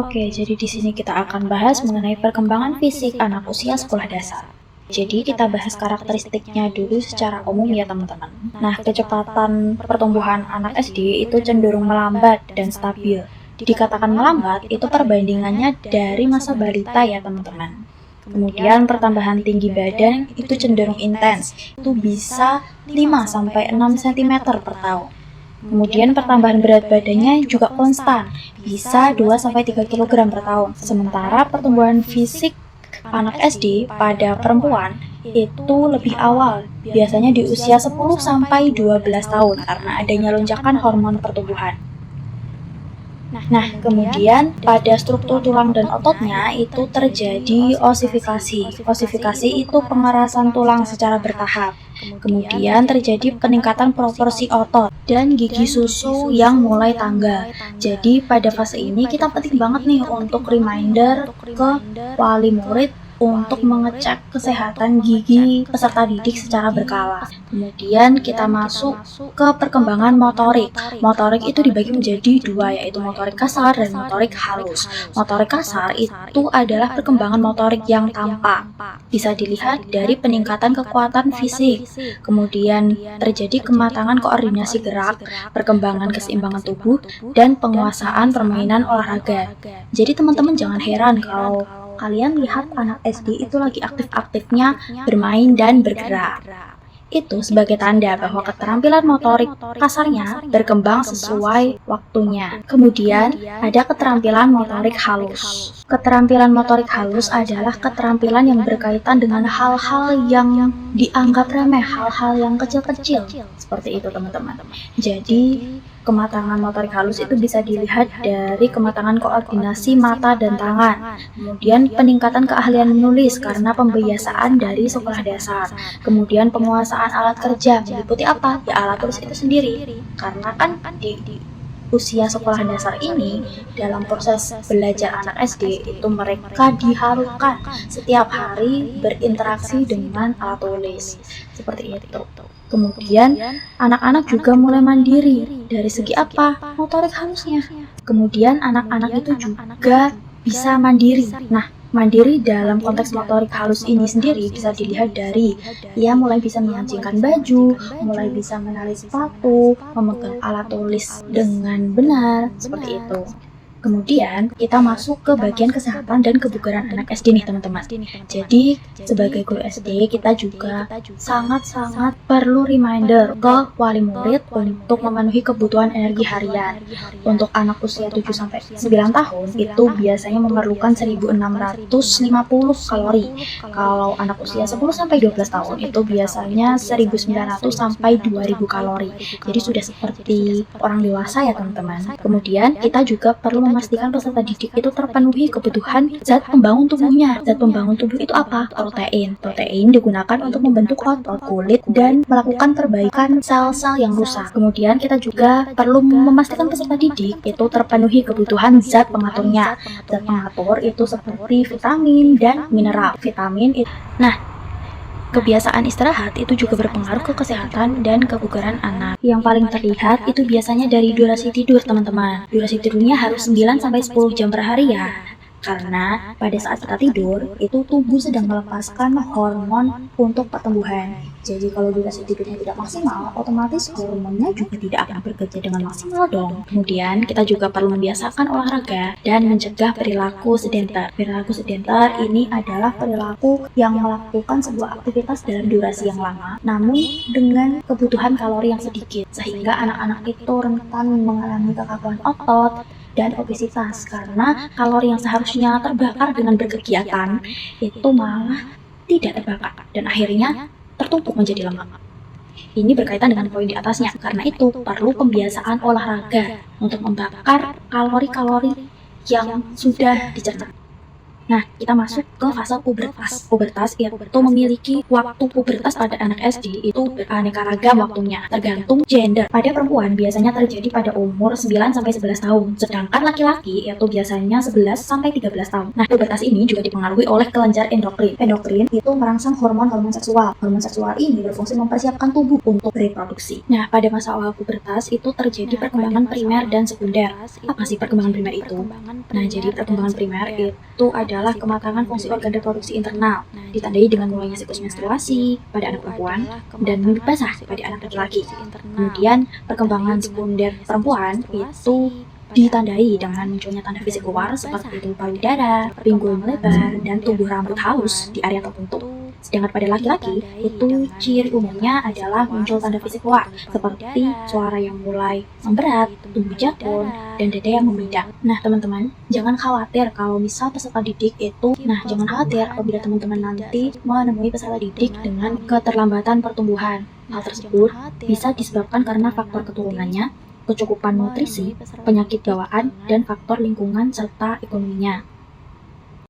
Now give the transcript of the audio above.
Oke, jadi di sini kita akan bahas mengenai perkembangan fisik anak usia sekolah dasar. Jadi kita bahas karakteristiknya dulu secara umum ya teman-teman. Nah, kecepatan pertumbuhan anak SD itu cenderung melambat dan stabil. Dikatakan melambat itu perbandingannya dari masa balita ya teman-teman. Kemudian pertambahan tinggi badan itu cenderung intens, itu bisa 5-6 cm per tahun. Kemudian pertambahan berat badannya juga konstan, bisa 2-3 kg per tahun. Sementara pertumbuhan fisik anak SD pada perempuan itu lebih awal, biasanya di usia 10-12 tahun karena adanya lonjakan hormon pertumbuhan. Nah, kemudian pada struktur tulang dan ototnya itu terjadi osifikasi. Osifikasi itu pengerasan tulang secara bertahap. Kemudian terjadi peningkatan proporsi otot dan gigi susu yang mulai tanggal. Jadi pada fase ini kita penting banget nih untuk reminder ke wali murid untuk mengecek kesehatan gigi peserta didik secara berkala. Kemudian kita masuk ke perkembangan motorik. Motorik itu dibagi menjadi dua, yaitu motorik kasar dan motorik halus. Motorik kasar itu adalah perkembangan motorik yang tampak. Bisa dilihat dari peningkatan kekuatan fisik. Kemudian terjadi kematangan koordinasi gerak, perkembangan keseimbangan tubuh, dan penguasaan permainan olahraga. Jadi teman-teman jangan heran kalau kalian lihat anak SD itu lagi aktif-aktifnya bermain dan bergerak. Itu sebagai tanda bahwa keterampilan motorik kasarnya berkembang sesuai waktunya. Kemudian ada keterampilan motorik halus. Keterampilan motorik halus adalah keterampilan yang berkaitan dengan hal-hal yang dianggap remeh, hal-hal yang kecil-kecil. Seperti itu teman-teman. Jadi kematangan motorik halus itu bisa dilihat dari kematangan koordinasi mata dan tangan. Kemudian peningkatan keahlian menulis karena pembiasaan dari sekolah dasar. Kemudian penguasaan alat kerja meliputi apa? Ya alat tulis itu sendiri. Karena kan di usia sekolah dasar ini dalam proses belajar anak SD itu mereka diharuskan setiap hari berinteraksi dengan alat tulis. Seperti itu. Kemudian, anak-anak juga mulai mandiri. Dari segi apa? Motorik halusnya. Kemudian, anak-anak itu juga bisa mandiri. Nah, mandiri dalam konteks motorik halus ini sendiri bisa dilihat dari ia mulai bisa mengancingkan baju, mulai bisa menali sepatu, memegang alat tulis dengan benar, seperti itu. Kemudian kita masuk ke bagian kesehatan dan kebugaran anak SD nih teman-teman. Jadi sebagai guru SD kita juga sangat-sangat perlu reminder ke wali murid untuk memenuhi kebutuhan energi harian. Untuk anak usia 7-9 tahun itu biasanya memerlukan 1650 kalori. Kalau anak usia 10-12 tahun itu biasanya 1900 sampai 2000 kalori. Jadi sudah seperti orang dewasa ya teman-teman. Kemudian kita juga perlu memastikan peserta didik itu terpenuhi kebutuhan zat pembangun tubuhnya. Zat pembangun tubuh itu apa? Protein. Protein digunakan untuk membentuk otot, kulit, dan melakukan perbaikan sel-sel yang rusak. Kemudian kita juga perlu memastikan peserta didik itu terpenuhi kebutuhan zat pengaturnya. Zat pengatur itu seperti vitamin dan mineral. Kebiasaan istirahat itu juga berpengaruh ke kesehatan dan kebugaran anak. Yang paling terlihat itu biasanya dari durasi tidur, teman-teman. Durasi tidurnya harus 9-10 jam per hari ya. Karena pada saat kita tidur, itu tubuh sedang melepaskan hormon untuk pertumbuhan. Jadi kalau durasi tidurnya tidak maksimal, otomatis hormonnya juga tidak akan bekerja dengan maksimal dong. Kemudian kita juga perlu membiasakan olahraga dan mencegah perilaku sedentar. Perilaku sedentar ini adalah perilaku yang melakukan sebuah aktivitas dalam durasi yang lama, namun dengan kebutuhan kalori yang sedikit, sehingga anak-anak itu rentan mengalami kekakuan otot dan obesitas karena kalori yang seharusnya terbakar dengan berkegiatan itu malah tidak terbakar dan akhirnya tertumpuk menjadi lemak. Ini berkaitan dengan poin di atasnya, karena itu perlu pembiasaan olahraga untuk membakar kalori-kalori yang sudah dicerna. Nah, kita masuk ke fase pubertas. Pubertas itu memiliki waktu pubertas pada anak SD itu beraneka ragam waktunya, tergantung gender. Pada perempuan biasanya terjadi pada umur 9-11 tahun, sedangkan laki-laki itu biasanya 11-13 tahun. Nah, pubertas ini juga dipengaruhi oleh kelenjar endokrin. Endokrin itu merangsang hormon-hormon seksual. Hormon seksual ini berfungsi mempersiapkan tubuh untuk reproduksi. Nah, pada masa awal pubertas itu terjadi perkembangan primer dan sekunder. Apa sih perkembangan primer itu? Nah, jadi perkembangan primer itu adalah kematangan fungsi organ reproduksi internal, ditandai dengan mulainya siklus menstruasi pada anak perempuan dan mimpi basah pada anak laki-laki. Kemudian perkembangan sekunder perempuan itu ditandai dengan munculnya tanda fisik luar seperti itu payudara, pinggul melebar, dan tumbuh rambut halus di area tertentu. Sedangkan pada laki-laki, itu ciri umumnya adalah muncul tanda fisik luar, seperti suara yang mulai memberat, tumbuh jabon, dan dada yang membidang. Nah, teman-teman, jangan khawatir kalau misal peserta didik jangan khawatir apabila teman-teman nanti menemui peserta didik dengan keterlambatan pertumbuhan. Hal tersebut bisa disebabkan karena faktor keturunannya, kecukupan nutrisi, penyakit bawaan, dan faktor lingkungan serta ekonominya.